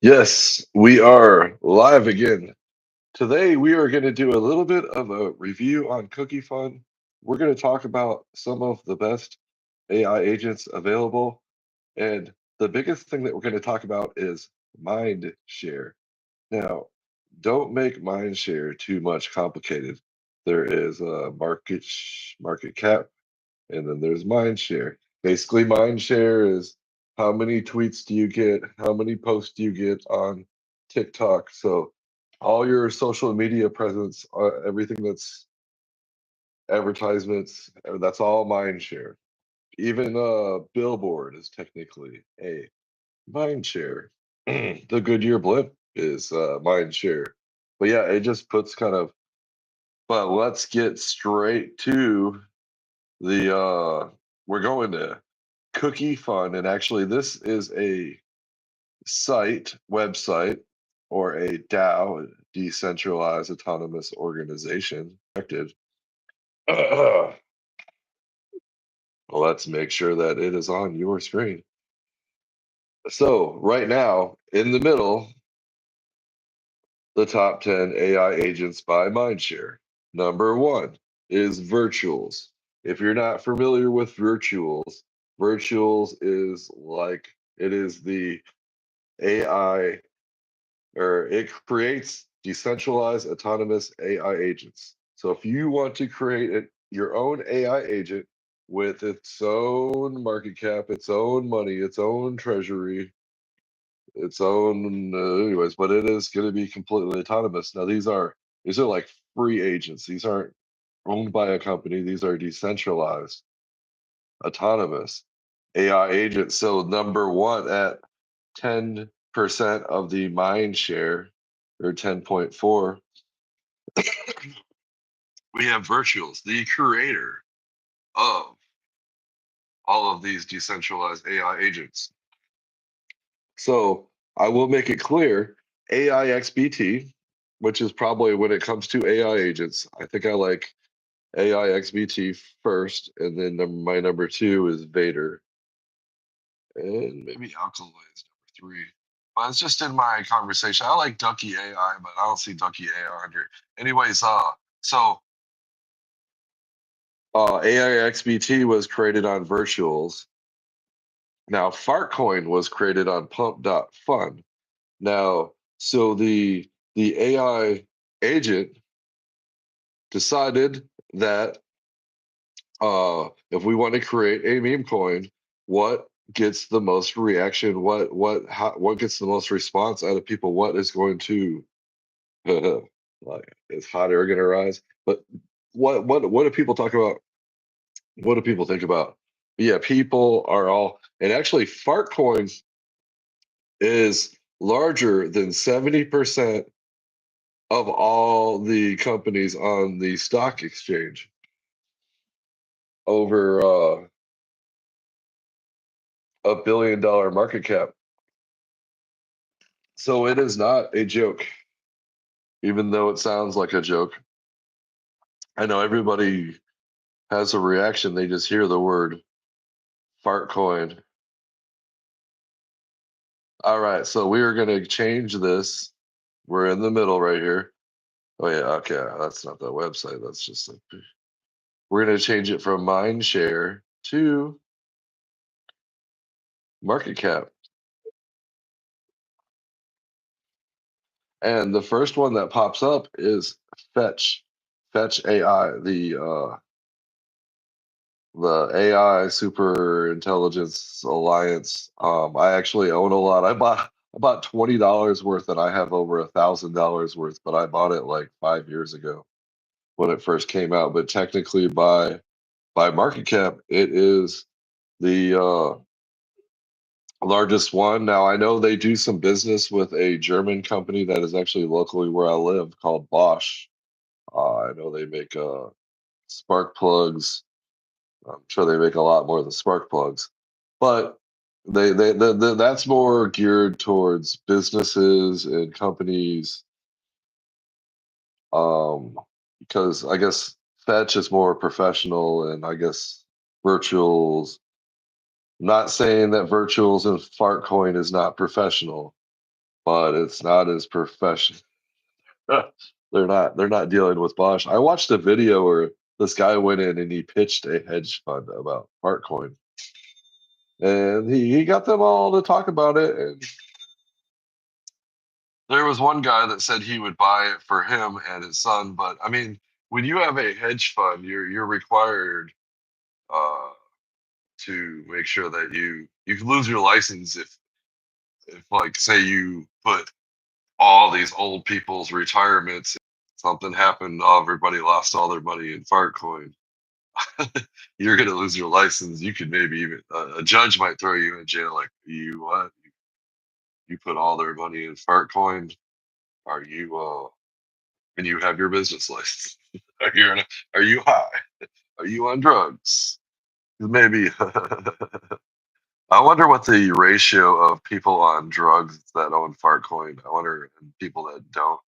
Yes, we are live again. Today, we are going to do a little bit of a review on Cookie Fun. We're going to talk about some of the best AI agents available. And the biggest thing that we're going to talk about is mind share. Now, don't make mind share too much complicated. There is a market cap, and then there's mind share. Basically, mind share is how many tweets do you get, how many posts do you get on TikTok. So all your social media presence, everything that's advertisements, that's all mind share. Even billboard is technically a mind share. The Goodyear blimp is mind share. But yeah, it just puts kind of. But let's get straight to the. We're going to Cookie Fun, and actually, this is a website, or a DAO, decentralized autonomous organization. Let's make sure that it is on your screen. So, right now, in the middle, the top 10 AI agents by Mindshare. Number one is Virtuals. If you're not familiar with Virtuals is like it is the AI, or it creates decentralized autonomous AI agents. So if you want to create your own AI agent with its own market cap, its own money, its own treasury, its own anyways, but it is going to be completely autonomous. Now these are like free agents. These aren't owned by a company. These are decentralized, autonomous AI agents. So number one at 10% of the mind share, or 10.4, we have Virtuals, the creator of all of these decentralized AI agents. So I will make it clear, AIXBT, which is probably when it comes to AI agents, I think I like AIXBT first, and then my number two is Vader, and maybe Alkaloid is number three. But it's just in my conversation. I like Ducky AI, but I don't see Ducky AI on here. Anyways, so AIXBT was created on Virtuals. Now, Fartcoin was created on Pump.Fun. Now, so the AI agent decided that if we want to create a meme coin, what gets the most reaction? What gets the most response out of people? What is going to like, is hot air going to rise? But what do people talk about? What do people think about? Yeah, people are all, and actually, Fartcoin is larger than 70% of all the companies on the stock exchange, over $1 billion market cap. So it is not a joke, even though it sounds like a joke. I know everybody has a reaction. They just hear the word fart coin. All right, so we are going to change this. We're in the middle right here. Oh yeah, okay, that's not the website. That's just like, we're going to change it from Mindshare to market cap. And the first one that pops up is Fetch, Fetch AI, the AI Super Intelligence Alliance. I actually own a lot. I bought about $20 worth, and I have over $1,000 worth. But I bought it like 5 years ago when it first came out. But technically, by market cap, it is the largest one. Now I know they do some business with a German company that is actually locally where I live, called Bosch. I know they make spark plugs. I'm sure they make a lot more than spark plugs, but that's more geared towards businesses and companies. Um, because I guess Fetch is more professional, and I guess Virtuals. Not saying that Virtuals and Fartcoin is not professional, but it's not as professional. They're not dealing with Bosch. I watched a video where this guy went in and he pitched a hedge fund about Fartcoin, and he got them all to talk about it. And there was one guy that said he would buy it for him and his son. But I mean, when you have a hedge fund, you're required uh, to make sure that you can lose your license if like say you put all these old people's retirements, something happened, everybody lost all their money in Fartcoin. You're gonna lose your license. You could maybe even a judge might throw you in jail. Like you what? You put all their money in Fartcoin? Are you and you have your business license? Are you high? Are you on drugs? Maybe. I wonder what the ratio of people on drugs that own Fartcoin. I wonder and people that don't.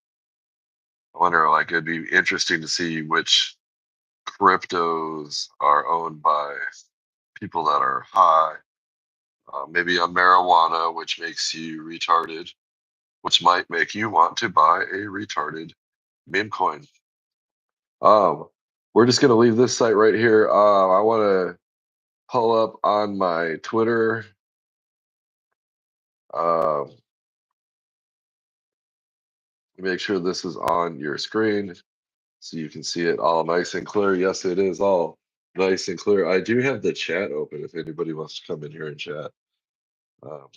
I wonder like it'd be interesting to see which cryptos are owned by people that are high. Maybe on marijuana, which makes you retarded, which might make you want to buy a retarded meme coin. Um, we're just gonna leave this site right here. I want to pull up on my Twitter. Um, make sure this is on your screen so you can see it all nice and clear. Yes, it is all nice and clear. I do have the chat open if anybody wants to come in here and chat. Um,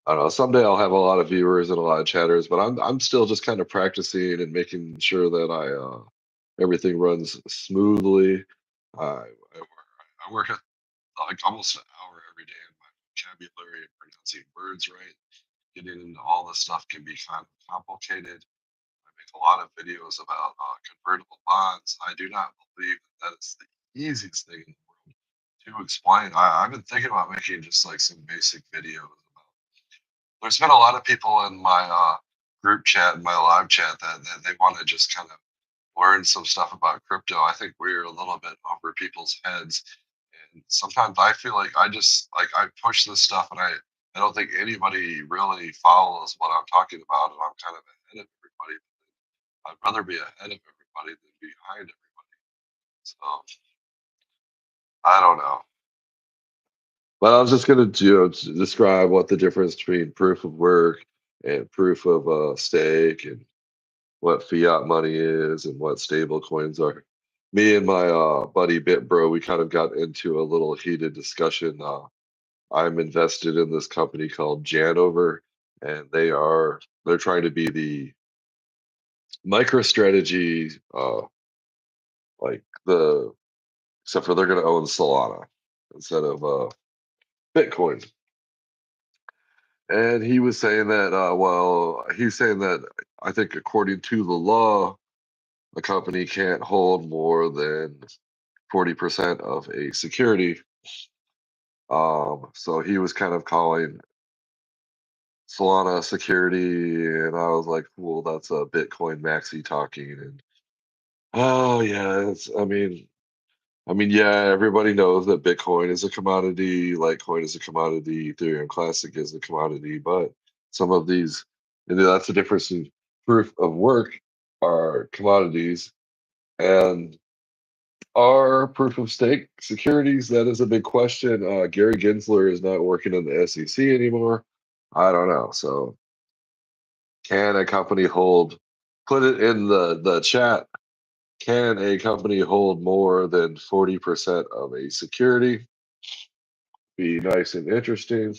I don't know. Someday I'll have a lot of viewers and a lot of chatters, but I'm still just kind of practicing and making sure that everything runs smoothly. I work at like almost an hour every day in my vocabulary and pronouncing words right. Getting into all this stuff can be kind of complicated. I make a lot of videos about convertible bonds. I do not believe that is the easiest thing in the world to explain. I've been thinking about making just like some basic videos about. There's been a lot of people in my group chat and my live chat that they want to just kind of learn some stuff about crypto. I think we're a little bit over people's heads. And sometimes I feel like I just like I push this stuff and I don't think anybody really follows what I'm talking about and I'm kind of ahead of everybody. I'd rather be ahead of everybody than behind everybody. So I don't know. But I was just gonna describe what the difference between proof of work and proof of stake and what fiat money is and what stable coins are. Me and my buddy BitBro, we kind of got into a little heated discussion. I'm invested in this company called Janover, and they're trying to be the MicroStrategy, like the except for they're going to own Solana instead of Bitcoin. And he was saying that, he's saying that I think according to the law, a company can't hold more than 40% of a security. So he was kind of calling Solana security, and I was like, "Well, that's a Bitcoin maxi talking." And oh yeah, yeah, everybody knows that Bitcoin is a commodity, Litecoin is a commodity, Ethereum Classic is a commodity, but some of these, that's the difference in proof of work are commodities and are proof of stake securities. That is a big question. Gary Gensler is not working in the SEC anymore. I don't know. So, can a company hold? Put it in the chat. Can a company hold more than 40% of a security? Be nice and interesting.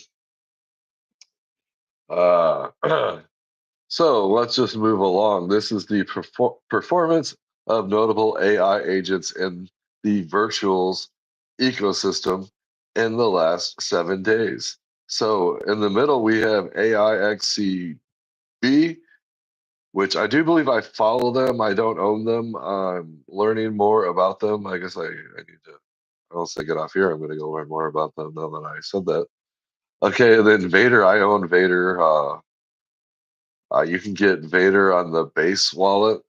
Uh, so let's just move along. This is the performance of notable AI agents in the virtuals ecosystem in the last 7 days. So in the middle, we have AIXCB, which I do believe I follow them. I don't own them. I'm learning more about them. I guess I need to, once I get off here, I'm going to go learn more about them now that I said that. Okay, and then Vader, I own Vader. You can get Vader on the Base wallet,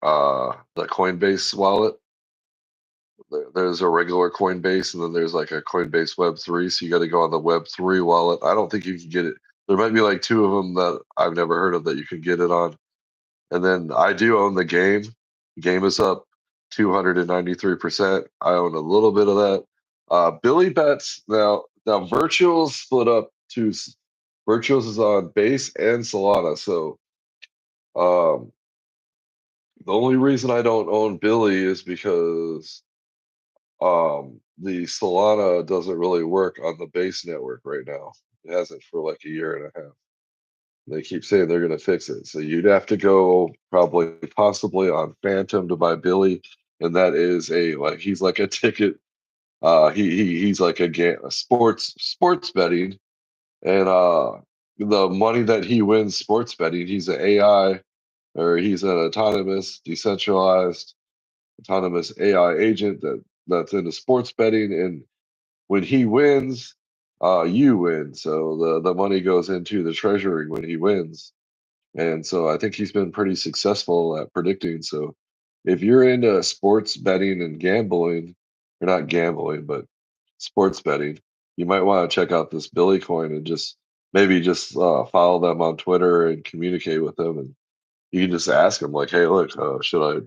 the Coinbase wallet. There's a regular Coinbase, and then there's like a Coinbase Web3. So you got to go on the Web3 wallet. I don't think you can get it. There might be like two of them that I've never heard of that you can get it on. And then I do own the game. Game is up 293%. I own a little bit of that. Billy Bets now Virtuals split up to Virtuals is on Base and Solana. So um, the only reason I don't own Billy is because the Solana doesn't really work on the Base network right now. It hasn't for like a year and a half. They keep saying they're going to fix it. So you'd have to go probably possibly on Phantom to buy Billy, and that is a like he's like a ticket. He's like a sports betting, and the money that he wins sports betting, he's an AI or he's an autonomous, decentralized, autonomous AI agent that's into sports betting, and when he wins, you win. So the money goes into the treasury when he wins. And so I think he's been pretty successful at predicting. So if you're into sports betting and gambling, or not gambling, but sports betting, you might want to check out this Billy coin and just maybe just follow them on Twitter and communicate with them. And you can just ask them like, hey, look, should I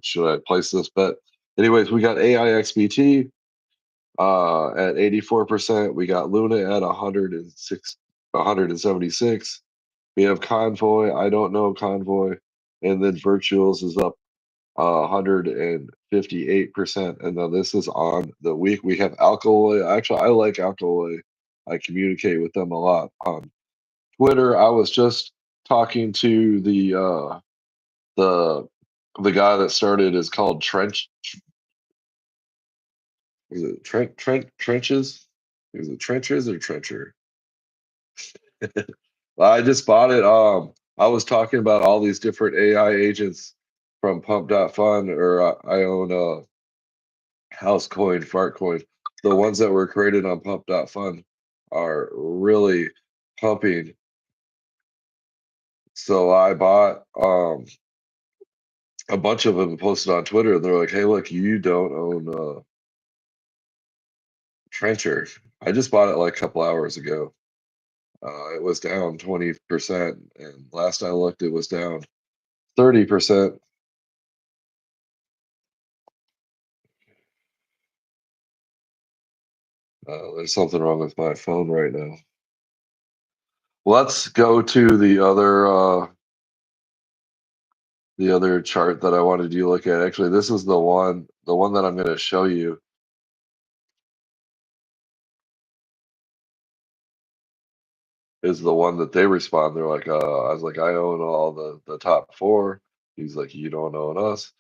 place this bet? Anyways, we got AIXBT at 84%. We got Luna at 176. We have Convoy. I don't know Convoy. And then Virtuals is up 158%. And then this is on the week. We have Alkaloid. Actually, I like Alkaloid. I communicate with them a lot on Twitter. I was just talking to the the guy that started is called Trench. Is it Trenches? Is it Trenches or Trencher? I just bought it. I was talking about all these different AI agents from Pump.Fun, or I own Housecoin, Fartcoin. The ones that were created on Pump.Fun are really pumping. So I bought a bunch of them and posted on Twitter. They're like, "Hey, look, you don't own Trencher." I just bought it like a couple hours ago. It was down 20%, and last I looked, it was down 30%. There's something wrong with my phone right now. Let's go to the other chart that I wanted you to look at. Actually, this is the one that I'm going to show you is the one that they respond. They're like, I was like, I own all the top four. He's like, you don't own us.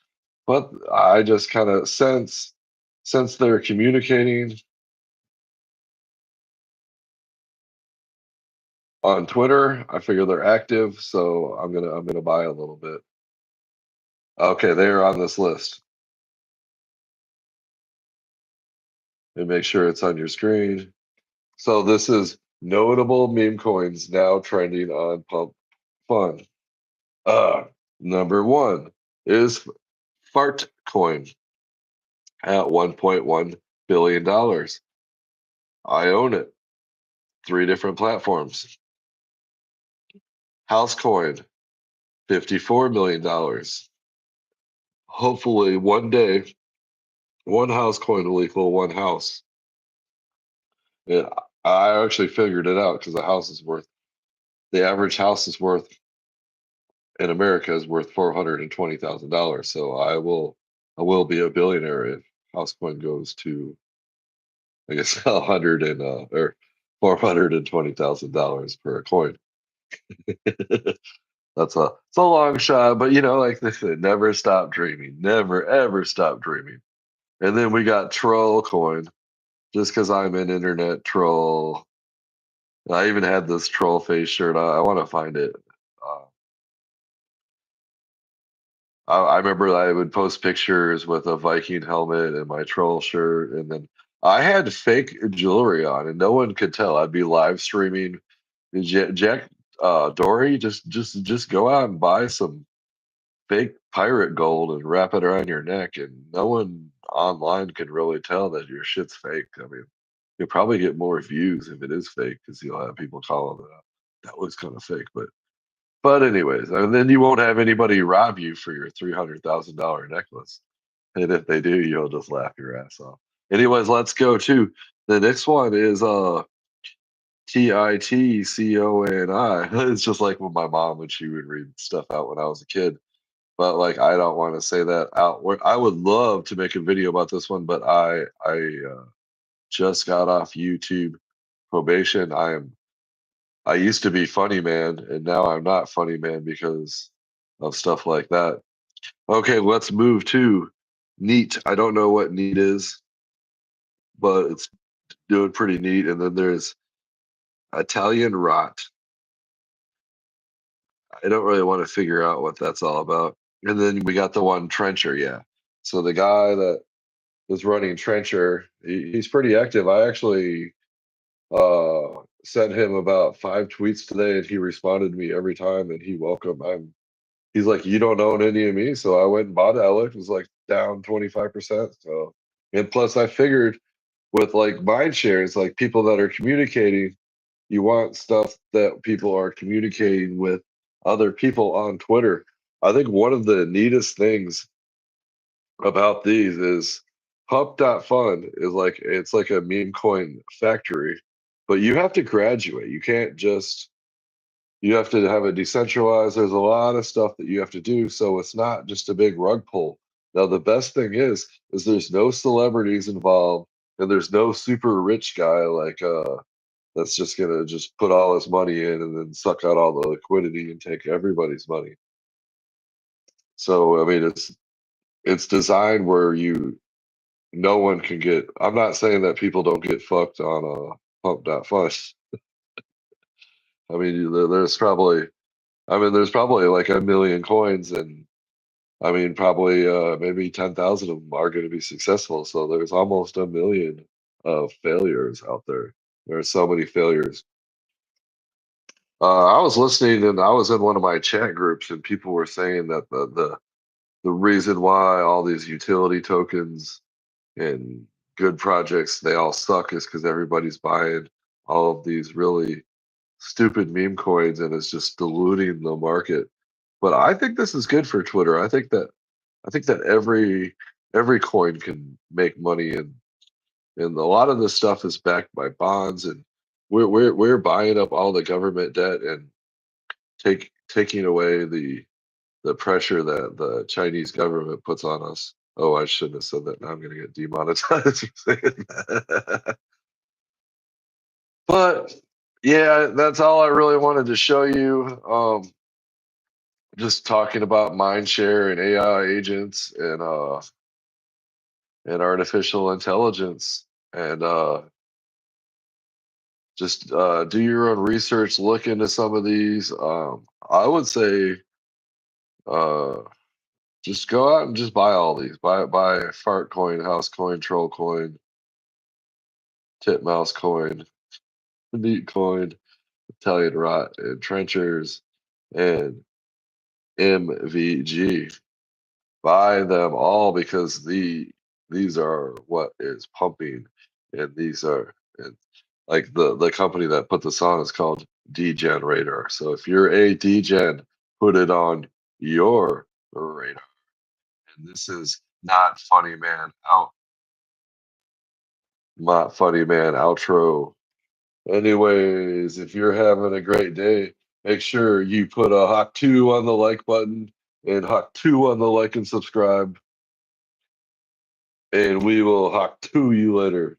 But I just kind of since they're communicating on Twitter, I figure they're active, so I'm gonna buy a little bit. Okay, they are on this list. And make sure it's on your screen. So this is notable meme coins now trending on Pump Fun. Number one is Fart Coin at $1.1 billion. I own it. 3 different platforms. House Coin, $54 million. Hopefully one day, one house coin will equal one house. And I actually figured it out because the average house is worth in America is worth $420,000. So I will be a billionaire if Housecoin goes to, I guess, 100 and or $420,000 per coin. It's a long shot, but like they said, never stop dreaming, never ever stop dreaming. And then we got Troll Coin, just because I'm an internet troll. I even had this troll face shirt. I want to find it. Uh, I remember I would post pictures with a Viking helmet and my troll shirt, and then I had fake jewelry on, and no one could tell. I'd be live streaming. Jack Dory, just go out and buy some fake pirate gold and wrap it around your neck, and no one online can really tell that your shit's fake. I mean, you'll probably get more views if it is fake because you'll have people calling it out. That looks kind of fake, but anyways, and then you won't have anybody rob you for your $300,000 necklace. And if they do, you'll just laugh your ass off. Anyways, let's go to the next one is TITCONI. It's just like with my mom when she would read stuff out when I was a kid. But like I don't want to say that out. I would love to make a video about this one, but I just got off YouTube probation. I used to be funny man, and now I'm not funny man because of stuff like that. Okay, let's move to neat. I don't know what neat is, but it's doing pretty neat. And then there's Italian rot. I don't really want to figure out what that's all about. And then we got the one Trencher, yeah. So the guy that was running Trencher, he's pretty active. I actually sent him about 5 tweets today, and he responded to me every time, and he welcomed. He's like, you don't own any of me, so I went and bought it. I looked, it was like down 25%. So, and plus, I figured with like mind shares, like people that are communicating, you want stuff that people are communicating with other people on Twitter. I think one of the neatest things about these is Pump.fun is like it's like a meme coin factory, but you have to graduate. You can't just you have to have it decentralized. There's a lot of stuff that you have to do, so it's not just a big rug pull. Now the best thing is there's no celebrities involved, and there's no super rich guy like that's just gonna just put all his money in and then suck out all the liquidity and take everybody's money. So I mean it's designed where you no one can get. I'm not saying that people don't get fucked on Pump.fun. I mean there's probably like a million coins, and I mean probably maybe 10,000 of them are going to be successful. So there's almost a million of failures out there. There are so many failures. I was listening and I was in one of my chat groups, and people were saying that the reason why all these utility tokens and good projects they all suck is because everybody's buying all of these really stupid meme coins, and it's just diluting the market. But I think this is good for Twitter. I think that every coin can make money, and a lot of this stuff is backed by bonds, and we're buying up all the government debt and taking away the pressure that the Chinese government puts on us. Oh, I shouldn't have said that. Now I'm going to get demonetized for saying that. But yeah, that's all I really wanted to show you. Just talking about mindshare and AI agents and artificial intelligence, and just do your own research, look into some of these. I would say uh, just go out and just buy all these. Buy Fart Coin, House Coin, Troll Coin, Titmouse Coin, Neat Coin, Italian Rot, and Trenchers, and MVG. Buy them all because these are what is pumping, and these are and like the company that put this on is called Degen Radar. So if you're a Degen, put it on your radar. And this is not funny man out, not funny man outro. Anyways, if you're having a great day, make sure you put a hot 2 on the like button and hot 2 on the like and subscribe. And we will hot 2 you later.